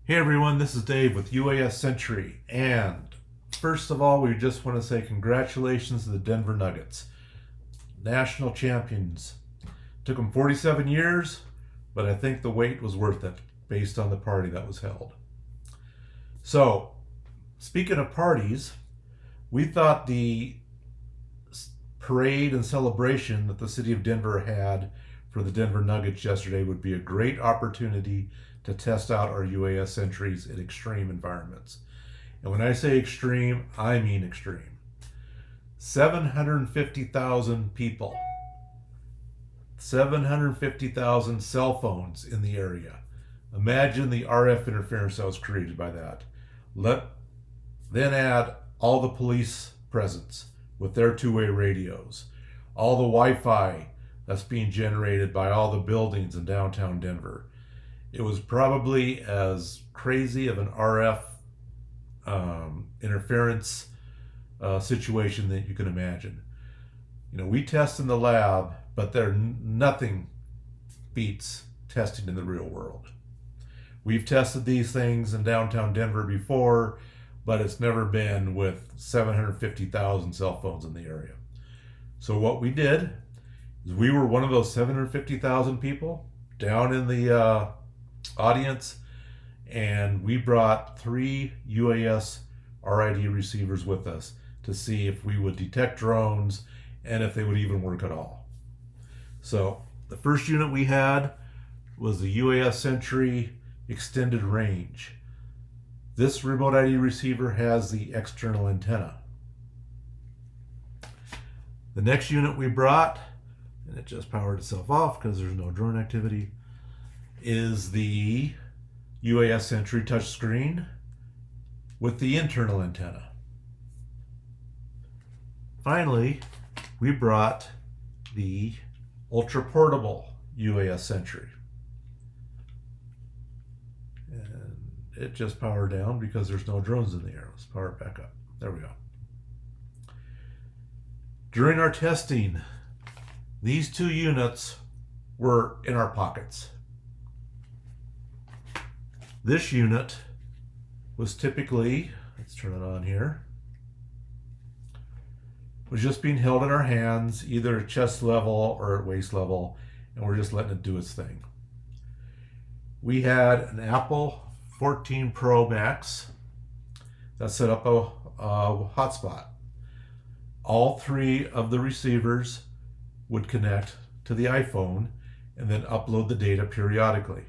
Hey everyone, this is Dave with UAS Sentry, and first of all, we just want to say congratulations to the Denver Nuggets, national champions. Took them 47 years, but I think the wait was worth it based on the party that was held. So, speaking of parties, we thought the parade and celebration that the city of Denver had for the Denver Nuggets yesterday would be a great opportunity to test out our UAS sentries in extreme environments. And when I say extreme, I mean extreme. 750,000 people, 750,000 cell phones in the area. Imagine the RF interference that was created by that. Then add all the police presence with their two-way radios, all the Wi-Fi that's being generated by all the buildings in downtown Denver. It was probably as crazy of an RF interference situation that you can imagine. You know, we test in the lab, but nothing beats testing in the real world. We've tested these things in downtown Denver before, but it's never been with 750,000 cell phones in the area. So what we did is we were one of those 750,000 people down in the audience, and we brought 3 UAS RID receivers with us to see if we would detect drones and if they would even work at all. So the first unit we had was the UAS Sentry extended range. This remote ID receiver has the external antenna. The next unit we brought, and it just powered itself off because there's no drone activity, is the UAS Sentry touchscreen with the internal antenna. Finally, we brought the ultra portable UAS Sentry. And it just powered down because there's no drones in the air. Let's power it back up. There we go. During our testing, these 2 units were in our pockets. This unit was typically, let's turn it on here, was just being held in our hands, either at chest level or at waist level, and we're just letting it do its thing. We had an Apple 14 Pro Max that set up a hotspot. All 3 of the receivers would connect to the iPhone and then upload the data periodically.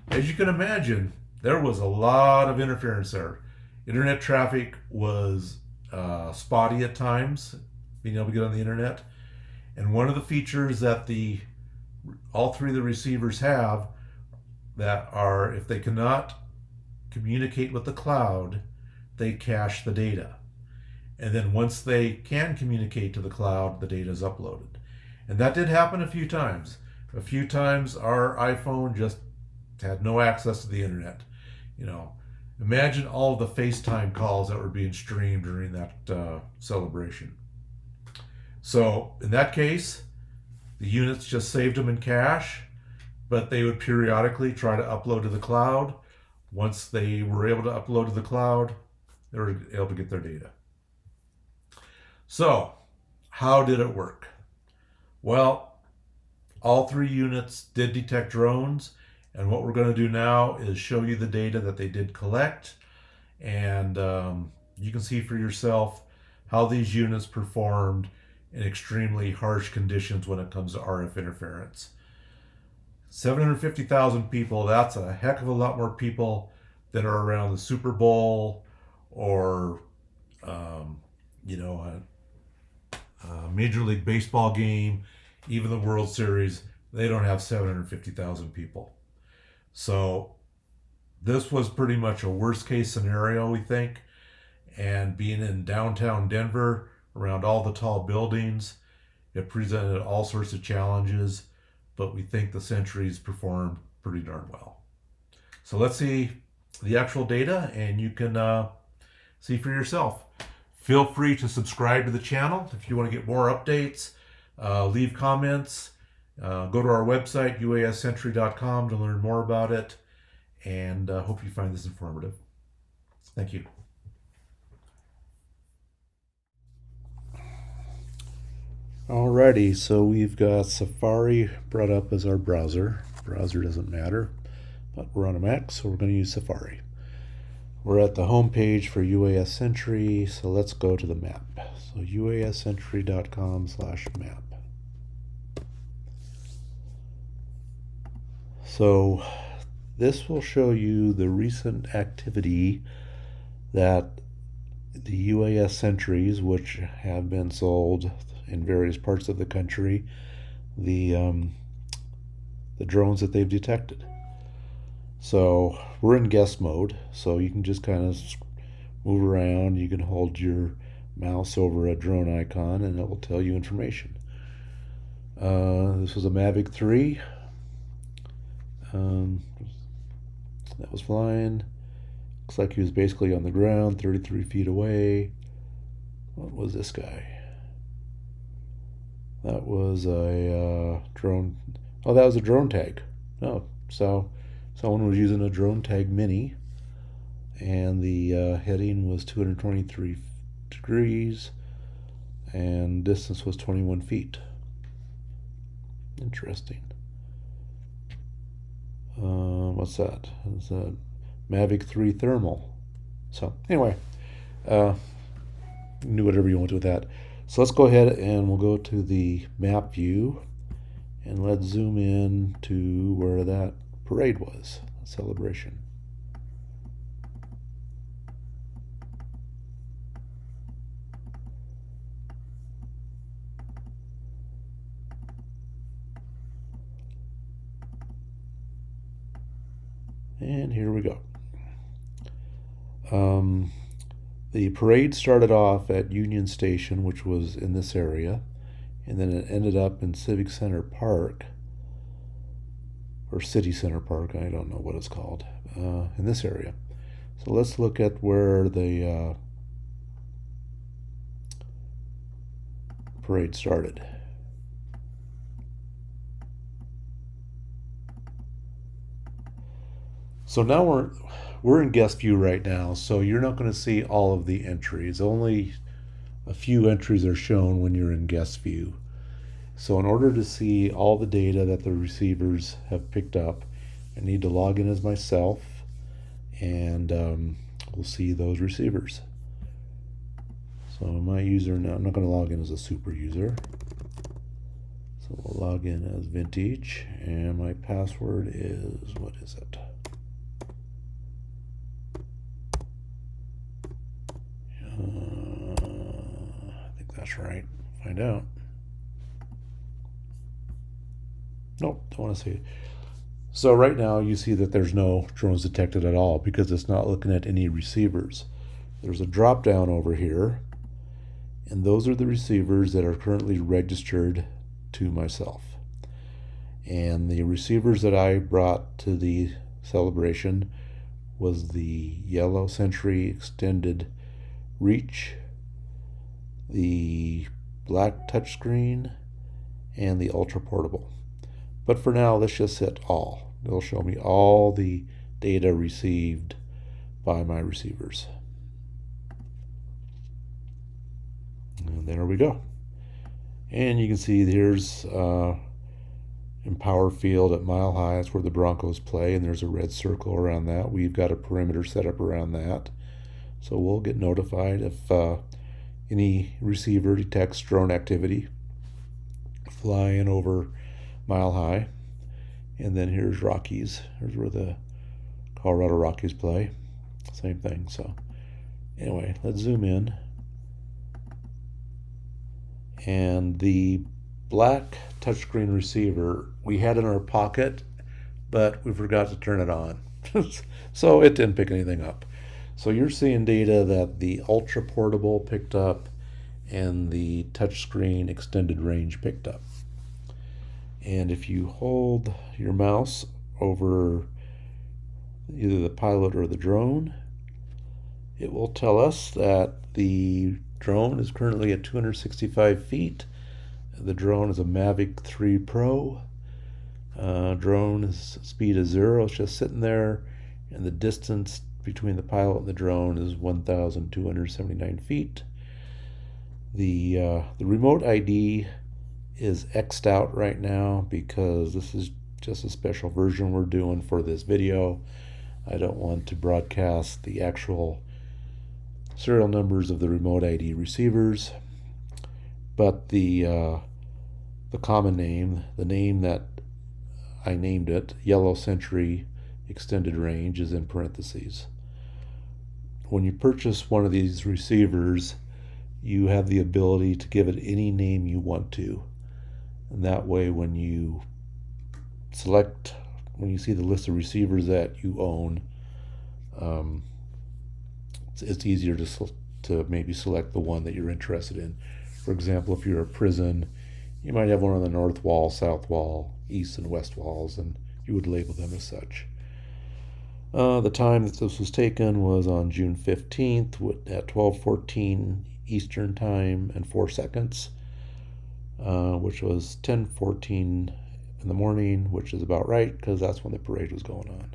As you can imagine, there was a lot of interference there. Internet traffic was spotty at times, being able to get on the internet. And one of the features that all 3 of the receivers have that are, if they cannot communicate with the cloud, they cache the data. And then once they can communicate to the cloud, the data is uploaded. And that did happen a few times. A few times our iPhone just had no access to the internet. You know, imagine all of the FaceTime calls that were being streamed during that celebration. So in that case, the units just saved them in cache, but they would periodically try to upload to the cloud. Once they were able to upload to the cloud, they were able to get their data. So how did it work? Well, all 3 units did detect drones. And what we're going to do now is show you the data that they did collect. And you can see for yourself how these units performed in extremely harsh conditions when it comes to RF interference. 750,000 people, that's a heck of a lot more people than are around the Super Bowl or, a Major League Baseball game, even the World Series. They don't have 750,000 people. So this was pretty much a worst case scenario, we think. And being in downtown Denver, around all the tall buildings, it presented all sorts of challenges, but we think the Sentries performed pretty darn well. So let's see the actual data, and you can see for yourself. Feel free to subscribe to the channel if you want to get more updates. Leave comments. Go to our website, uassentry.com, to learn more about it. and hope you find this informative. Thank you. Alrighty, so we've got Safari brought up as our browser. Browser doesn't matter, but we're on a Mac, so we're going to use Safari. We're at the home page for UAS Sentry, so let's go to the map. So uassentry.com/map. So this will show you the recent activity that the UAS Sentries, which have been sold in various parts of the country, the drones that they've detected. So we're in guest mode, so you can just kind of move around. You can hold your mouse over a drone icon and it will tell you information. This was a Mavic 3. That was flying. Looks like he was basically on the ground, 33 feet away. What was this guy? That was a drone. Oh, that was a drone tag. Oh, so someone was using a drone tag mini, and the heading was 223 degrees, and distance was 21 feet. Interesting. What's that? It's a Mavic 3 thermal. So anyway, you can do whatever you want with that. So let's go ahead and we'll go to the map view, and let's zoom in to where that parade was, celebration. And here we go. The parade started off at Union Station, which was in this area, and then it ended up in Civic Center Park, or City Center Park, I don't know what it's called, in this area. So let's look at where the parade started. So now we're in guest view right now, so you're not going to see all of the entries. Only a few entries are shown when you're in guest view. So in order to see all the data that the receivers have picked up, I need to log in as myself, and we'll see those receivers. So my user, now I'm not going to log in as a super user. So we'll log in as Vintage, and my password is, what is it? I think that's right. Find out. Nope, don't want to see it. So right now you see that there's no drones detected at all because it's not looking at any receivers. There's a drop down over here, and those are the receivers that are currently registered to myself. And the receivers that I brought to the celebration was the yellow Sentry extended reach, the black touchscreen, and the ultra portable. But for now, let's just hit all. It'll show me all the data received by my receivers. And there we go. And you can see here's Empower Field at Mile High. That's where the Broncos play, and there's a red circle around that. We've got a perimeter set up around that. So we'll get notified if any receiver detects drone activity flying over Mile High. And then here's Rockies. Here's where the Colorado Rockies play. Same thing. So anyway, let's zoom in. And the black touchscreen receiver we had in our pocket, but we forgot to turn it on. So it didn't pick anything up. So you're seeing data that the ultra portable picked up and the touchscreen extended range picked up. And if you hold your mouse over either the pilot or the drone, it will tell us that the drone is currently at 265 feet. The drone is a Mavic 3 Pro. Drone is speed is 0. It's just sitting there, and the distance between the pilot and the drone is 1,279 feet. The remote ID is X'd out right now because this is just a special version we're doing for this video. I don't want to broadcast the actual serial numbers of the remote ID receivers, but the common name, the name that I named it, UAS Sentry Extended Range, is in parentheses. When you purchase one of these receivers, you have the ability to give it any name you want to. And that way, when you see the list of receivers that you own, it's easier to maybe select the one that you're interested in. For example, if you're a prison, you might have one on the north wall, south wall, east and west walls, and you would label them as such. The time that this was taken was on June 15th at 12:14 Eastern Time and 4 seconds, which was 10:14 in the morning, which is about right because that's when the parade was going on.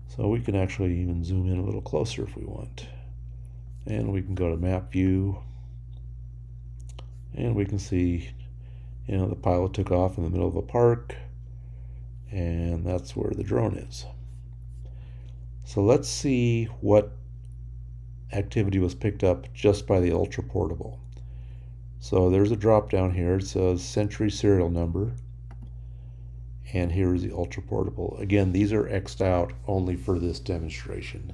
So we can actually even zoom in a little closer if we want. And we can go to map view, and we can see, the pilot took off in the middle of a park, and that's where the drone is. So let's see what activity was picked up just by the ultra portable. So there's a drop down here. It says Sentry serial number, and here is the ultra portable. Again, these are X'd out only for this demonstration.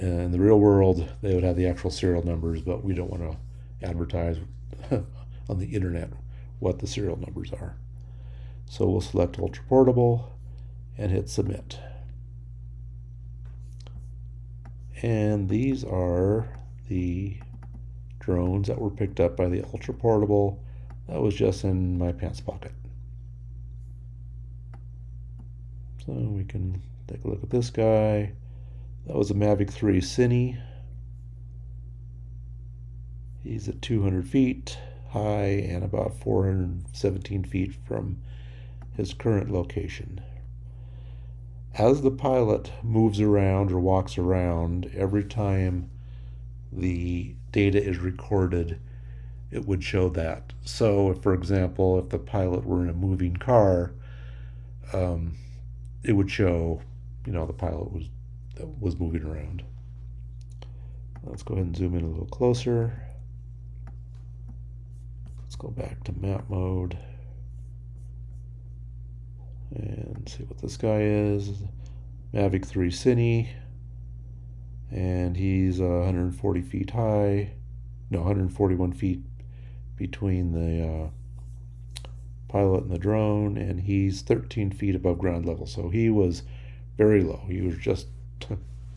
In the real world, they would have the actual serial numbers, but we don't want to advertise on the internet what the serial numbers are. So we'll select ultra portable and hit submit. And these are the drones that were picked up by the ultra portable that was just in my pants pocket. So we can take a look at this guy. That was a Mavic 3 Senty. He's at 200 feet high and about 417 feet from his current location. As the pilot moves around or walks around, every time the data is recorded, it would show that. So, for example, if the pilot were in a moving car, it would show, the pilot was moving around. Let's go ahead and zoom in a little closer. Let's go back to map mode and see what this guy is. Mavic 3 Senty, and he's 140 feet high. No, 141 feet between the pilot and the drone, and he's 13 feet above ground level. So he was very low. He was just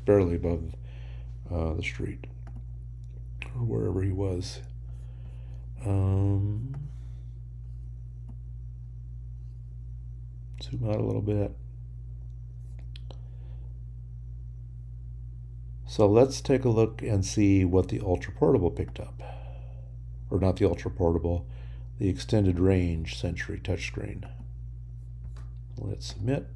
barely above the street or wherever he was. Zoom out a little bit. So let's take a look and see what the ultra portable picked up. Or not the ultra portable, the extended range Sentry touchscreen. Let's submit.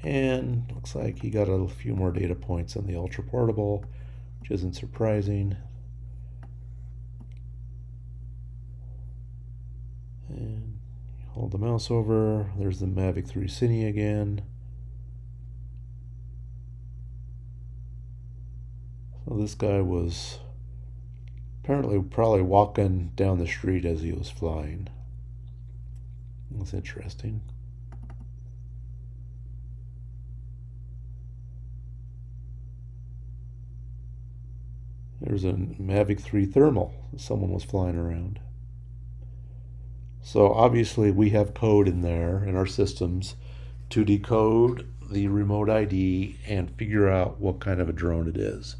And looks like he got a few more data points than the ultra portable, which isn't surprising. And hold the mouse over. There's the Mavic 3 Senty again. So this guy was apparently probably walking down the street as he was flying. That's interesting. There's a Mavic 3 thermal. Someone was flying around. So obviously we have code in there in our systems to decode the remote ID and figure out what kind of a drone it is.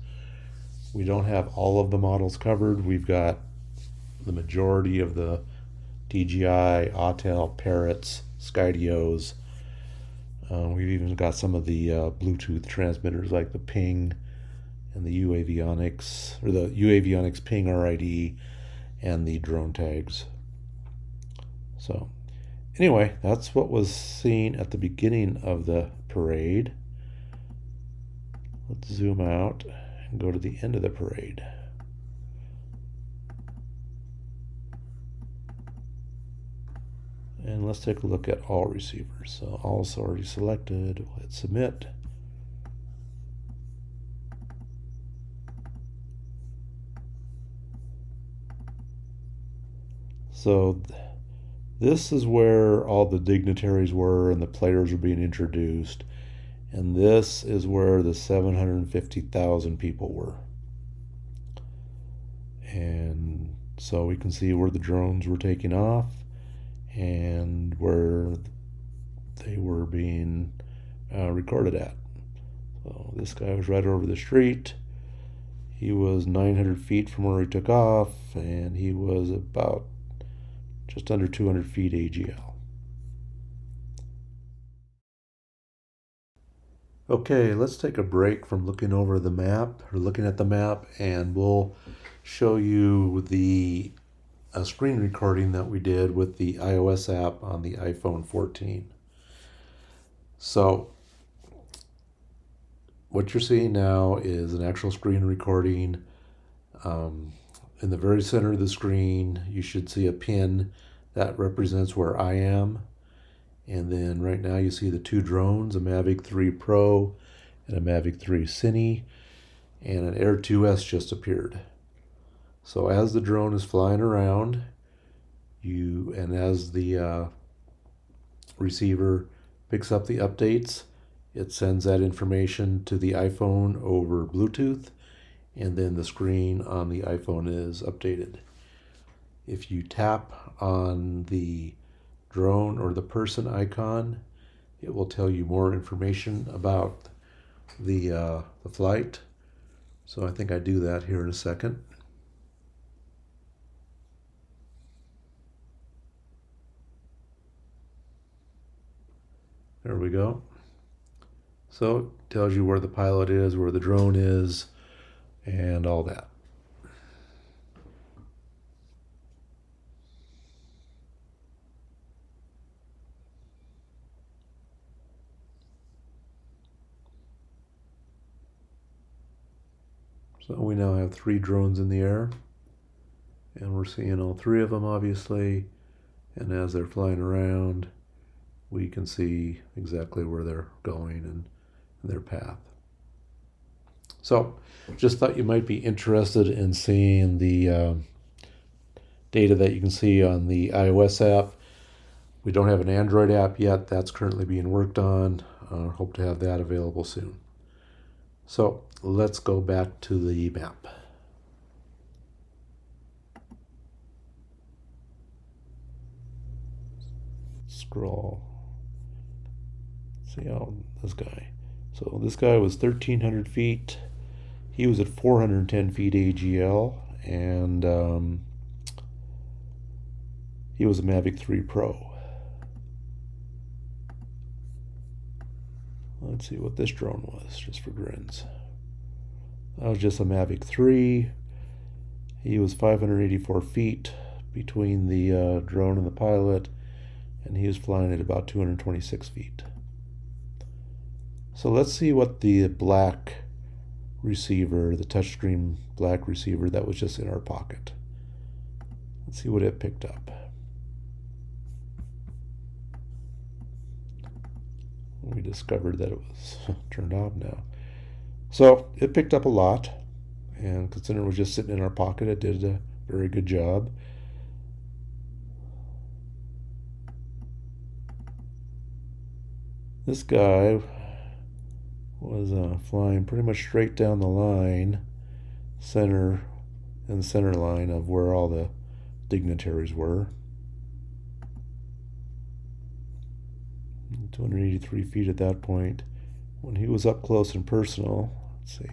We don't have all of the models covered. We've got the majority of the DJI, Autel, Parrots, Skydios. We've even got some of the Bluetooth transmitters like the Ping and the UAVionics, or the UAVionics Ping RID and the drone tags. So anyway, that's what was seen at the beginning of the parade. Let's zoom out and go to the end of the parade. And let's take a look at all receivers. So all's already selected. We'll hit submit. So this is where all the dignitaries were and the players were being introduced. And this is where the 750,000 people were. And so we can see where the drones were taking off and where they were being recorded at. So this guy was right over the street. He was 900 feet from where he took off, and he was about just under 200 feet AGL. Okay, let's take a break from looking over the map, or looking at the map, and we'll show you the screen recording that we did with the iOS app on the iPhone 14. So what you're seeing now is an actual screen recording. In the very center of the screen, you should see a pin that represents where I am. And then right now you see the two drones, a Mavic 3 Pro and a Mavic 3 Senty, and an Air 2S just appeared. So as the drone is flying around, and as the receiver picks up the updates, it sends that information to the iPhone over Bluetooth, and then the screen on the iPhone is updated. If you tap on the drone or the person icon, it will tell you more information about the flight. So I think I do that here in a second. There we go. So it tells you where the pilot is, where the drone is, and all that. So we now have 3 drones in the air, and we're seeing all 3 of them obviously, and as they're flying around, we can see exactly where they're going and their path. So just thought you might be interested in seeing the data that you can see on the iOS app. We don't have an Android app yet. That's currently being worked on. Hope to have that available soon. So let's go back to the map. Scroll. See how this guy. So this guy was 1,300 feet. He was at 410 feet AGL, and he was a Mavic 3 Pro. Let's see what this drone was, just for grins. That was just a Mavic 3. He was 584 feet between the drone and the pilot, and he was flying at about 226 feet. So let's see what the black receiver, the touchscreen black receiver that was just in our pocket. Let's see what it picked up. We discovered that it was turned off now. So it picked up a lot, and considering it was just sitting in our pocket, it did a very good job. This guy was flying pretty much straight down the line, center line of where all the dignitaries were. 283 feet at that point. When he was up close and personal, let's see,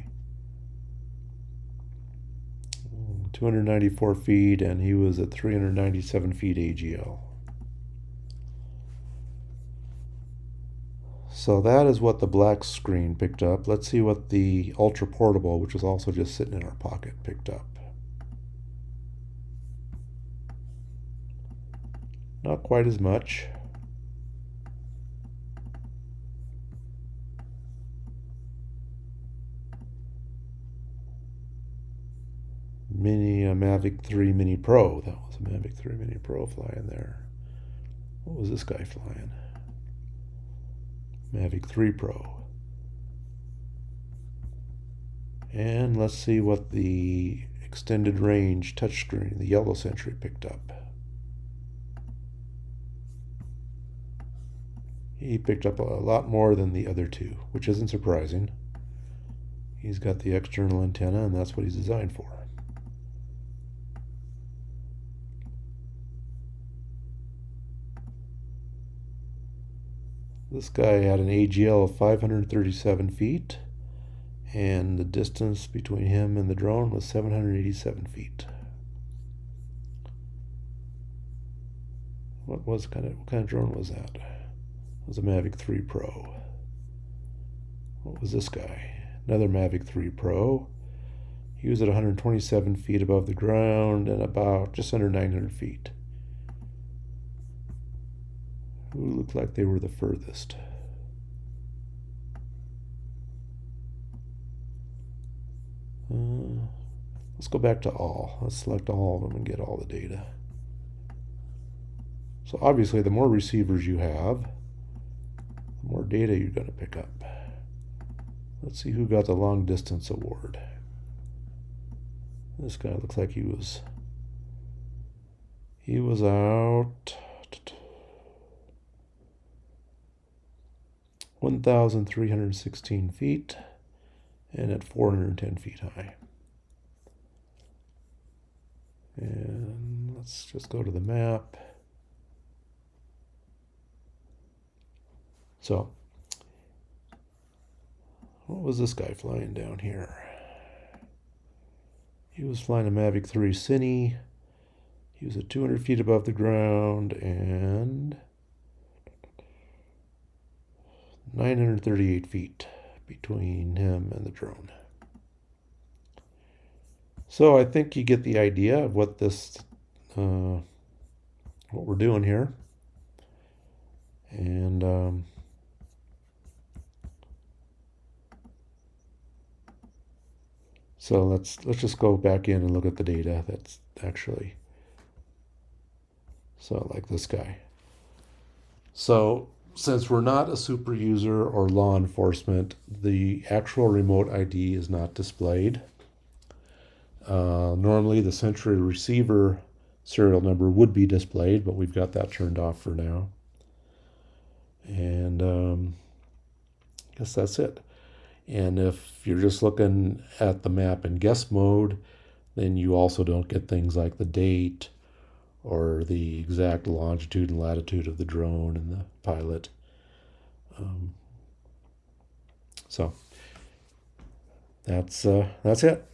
294 feet, and he was at 397 feet AGL. So that is what the black screen picked up. Let's see what the ultra portable, which was also just sitting in our pocket, picked up. not quite as much. Mavic 3 Mini Pro. That was a Mavic 3 Mini Pro flying there. What was this guy flying? Mavic 3 Pro. And let's see what the extended range touchscreen, the yellow Sentry, picked up. He picked up a lot more than the other two, which isn't surprising. He's got the external antenna, and that's what he's designed for. This guy had an AGL of 537 feet, and the distance between him and the drone was 787 feet. What kind of drone was that? It was a Mavic 3 Pro. What was this guy? Another Mavic 3 Pro. He was at 127 feet above the ground and about just under 900 feet. Who looked like they were the furthest? Let's go back to all. Let's select all of them and get all the data. So obviously the more receivers you have, the more data you're going to pick up. Let's see who got the long distance award. This guy looks like he was out 1,316 feet and at 410 feet high. And let's just go to the map. So, what was this guy flying down here? He was flying a Mavic 3 Senty. He was at 200 feet above the ground and 938 feet between him and the drone. So I think you get the idea of what what we're doing here. And so let's just go back in and look at the data that's actually, so like this guy. So since we're not a super user or law enforcement, the actual remote ID is not displayed. Normally the Sentry receiver serial number would be displayed, but we've got that turned off for now. And I guess that's it. And if you're just looking at the map in guess mode, then you also don't get things like the date or the exact longitude and latitude of the drone and the pilot. So that's it.